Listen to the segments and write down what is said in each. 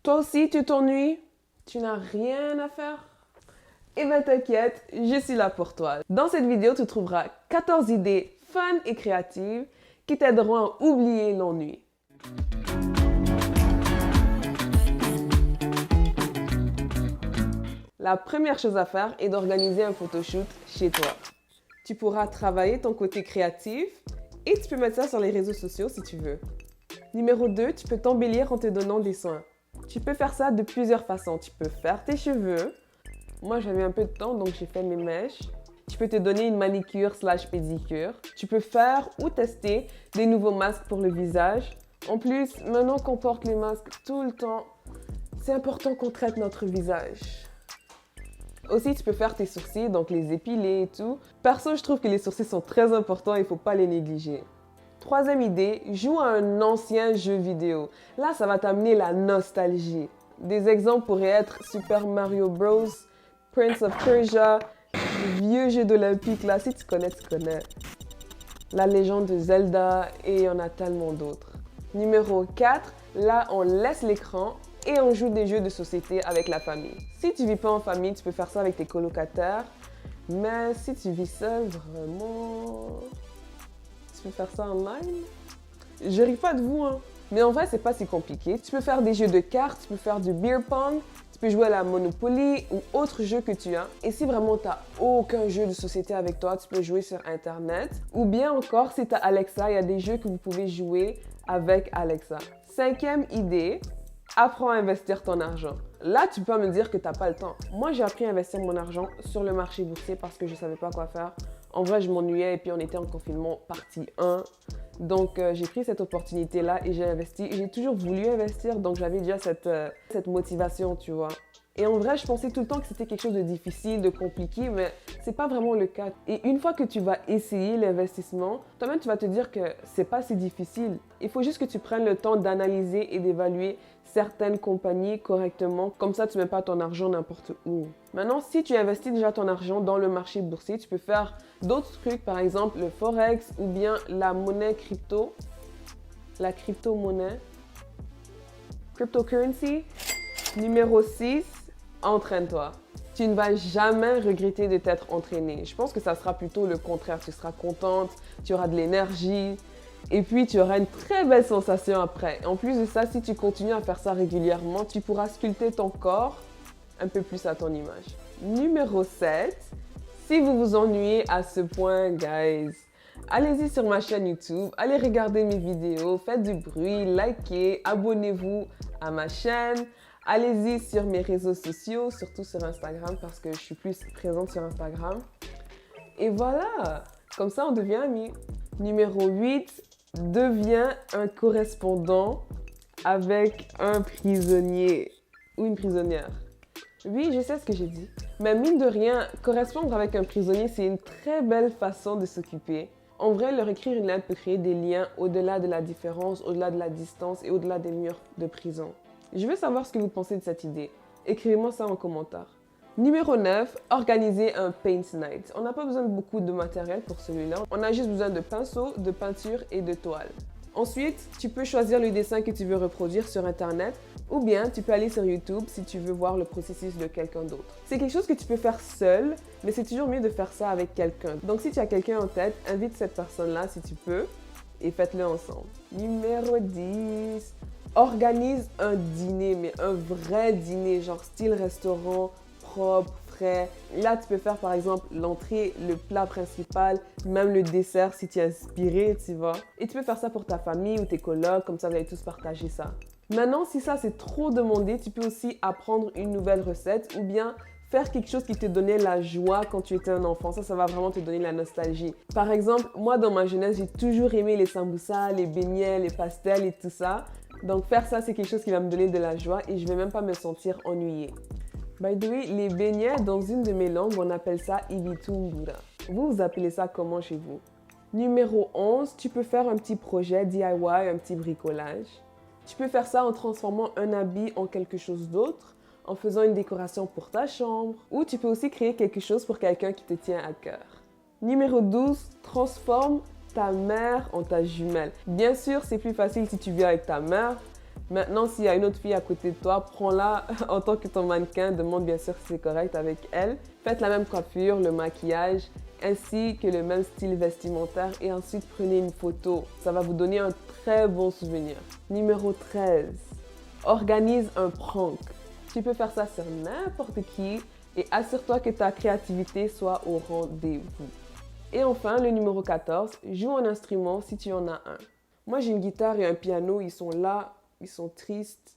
Toi aussi, tu t'ennuies? Tu n'as rien à faire? Eh ben t'inquiète, je suis là pour toi. Dans cette vidéo, tu trouveras 14 idées fun et créatives qui t'aideront à oublier l'ennui. La première chose à faire est d'organiser un photoshoot chez toi. Tu pourras travailler ton côté créatif et tu peux mettre ça sur les réseaux sociaux si tu veux. Numéro 2, tu peux t'embellir en te donnant des soins. Tu peux faire ça de plusieurs façons. Tu peux faire tes cheveux. Moi, j'avais un peu de temps, donc j'ai fait mes mèches. Tu peux te donner une manicure / pédicure. Tu peux faire ou tester des nouveaux masques pour le visage. En plus, maintenant qu'on porte les masques tout le temps, c'est important qu'on traite notre visage. Aussi, tu peux faire tes sourcils, donc les épiler et tout. Perso, je trouve que les sourcils sont très importants et il ne faut pas les négliger. Troisième idée, joue à un ancien jeu vidéo. Là, ça va t'amener la nostalgie. Des exemples pourraient être Super Mario Bros, Prince of Persia, les vieux jeux d'Olympique, là, si tu connais, tu connais. La légende de Zelda et il y en a tellement d'autres. Numéro 4, là, on laisse l'écran et on joue des jeux de société avec la famille. Si tu vis pas en famille, tu peux faire ça avec tes colocataires. Mais si tu vis seul, vraiment... Tu peux faire ça online? Je ris pas de vous, hein. Mais en vrai, c'est pas si compliqué. Tu peux faire des jeux de cartes, tu peux faire du beer pong, tu peux jouer à la Monopoly ou autre jeu que tu as. Et si vraiment tu n'as aucun jeu de société avec toi, tu peux jouer sur Internet. Ou bien encore, si tu as Alexa, il y a des jeux que vous pouvez jouer avec Alexa. Cinquième idée, apprends à investir ton argent. Là, tu peux me dire que tu n'as pas le temps. Moi, j'ai appris à investir mon argent sur le marché boursier parce que je ne savais pas quoi faire. En vrai, je m'ennuyais et puis on était en confinement partie 1. Donc, j'ai pris cette opportunité-là et j'ai investi. J'ai toujours voulu investir, donc j'avais déjà cette motivation, tu vois. Et en vrai, je pensais tout le temps que c'était quelque chose de difficile, de compliqué, mais c'est pas vraiment le cas. Et une fois que tu vas essayer l'investissement, toi-même, tu vas te dire que c'est pas si difficile. Il faut juste que tu prennes le temps d'analyser et d'évaluer certaines compagnies correctement. Comme ça, tu ne mets pas ton argent n'importe où. Maintenant, si tu investis déjà ton argent dans le marché boursier, tu peux faire d'autres trucs, par exemple le forex ou bien la monnaie crypto, la crypto-monnaie, cryptocurrency. Numéro 6, entraîne-toi. Tu ne vas jamais regretter de t'être entraîné. Je pense que ça sera plutôt le contraire. Tu seras contente, tu auras de l'énergie et puis tu auras une très belle sensation après. En plus de ça, si tu continues à faire ça régulièrement, tu pourras sculpter ton corps un peu plus à ton image. Numéro 7, si vous vous ennuyez à ce point, guys, allez-y sur ma chaîne YouTube, allez regarder mes vidéos, faites du bruit, likez, abonnez-vous à ma chaîne. Allez-y sur mes réseaux sociaux, surtout sur Instagram parce que je suis plus présente sur Instagram. Et voilà, comme ça on devient amis. Numéro 8, deviens un correspondant avec un prisonnier ou une prisonnière. Oui, je sais ce que j'ai dit. Mais mine de rien, correspondre avec un prisonnier, c'est une très belle façon de s'occuper. En vrai, leur écrire une lettre peut créer des liens au-delà de la différence, au-delà de la distance et au-delà des murs de prison. Je veux savoir ce que vous pensez de cette idée. Écrivez-moi ça en commentaire. Numéro 9, organiser un paint night. On n'a pas besoin de beaucoup de matériel pour celui-là. On a juste besoin de pinceaux, de peinture et de toile. Ensuite, tu peux choisir le dessin que tu veux reproduire sur Internet ou bien tu peux aller sur YouTube si tu veux voir le processus de quelqu'un d'autre. C'est quelque chose que tu peux faire seul, mais c'est toujours mieux de faire ça avec quelqu'un. Donc si tu as quelqu'un en tête, invite cette personne-là si tu peux et faites-le ensemble. Numéro 10, organise un dîner, mais un vrai dîner, genre style restaurant, propre, frais. Là, tu peux faire par exemple l'entrée, le plat principal, même le dessert si tu es inspiré, tu vois. Et tu peux faire ça pour ta famille ou tes colocs, comme ça vous allez tous partager ça. Maintenant, si ça c'est trop demandé, tu peux aussi apprendre une nouvelle recette ou bien faire quelque chose qui te donnait la joie quand tu étais un enfant. Ça va vraiment te donner la nostalgie. Par exemple, moi dans ma jeunesse, j'ai toujours aimé les sambucas, les beignets, les pastels et tout ça. Donc faire ça, c'est quelque chose qui va me donner de la joie et je vais même pas me sentir ennuyée. By the way, les beignets, dans une de mes langues, on appelle ça ibitumbura. Vous appelez ça comment chez vous? Numéro 11, tu peux faire un petit projet DIY, un petit bricolage. Tu peux faire ça en transformant un habit en quelque chose d'autre, en faisant une décoration pour ta chambre, ou tu peux aussi créer quelque chose pour quelqu'un qui te tient à cœur. Numéro 12, transforme ta mère en ta jumelle. Bien sûr, c'est plus facile si tu vis avec ta mère, Maintenant, s'il y a une autre fille à côté de toi, prends-la en tant que ton mannequin, demande bien sûr si c'est correct avec elle. Faites la même coiffure, le maquillage, ainsi que le même style vestimentaire et ensuite prenez une photo. Ça va vous donner un très bon souvenir. Numéro 13. Organise un prank. Tu peux faire ça sur n'importe qui et assure-toi que ta créativité soit au rendez-vous. Et enfin, le numéro 14, joue un instrument si tu en as un. Moi, j'ai une guitare et un piano, ils sont là, ils sont tristes,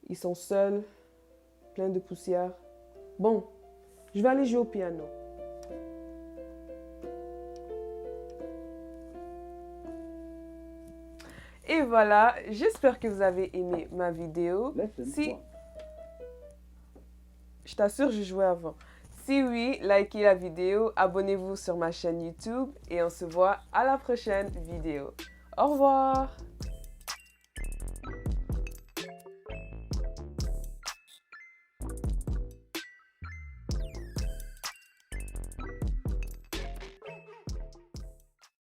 ils sont seuls, pleins de poussière. Bon, je vais aller jouer au piano. Et voilà, j'espère que vous avez aimé ma vidéo. Si, je t'assure, je jouais avant. Si oui, likez la vidéo, abonnez-vous sur ma chaîne YouTube et on se voit à la prochaine vidéo. Au revoir!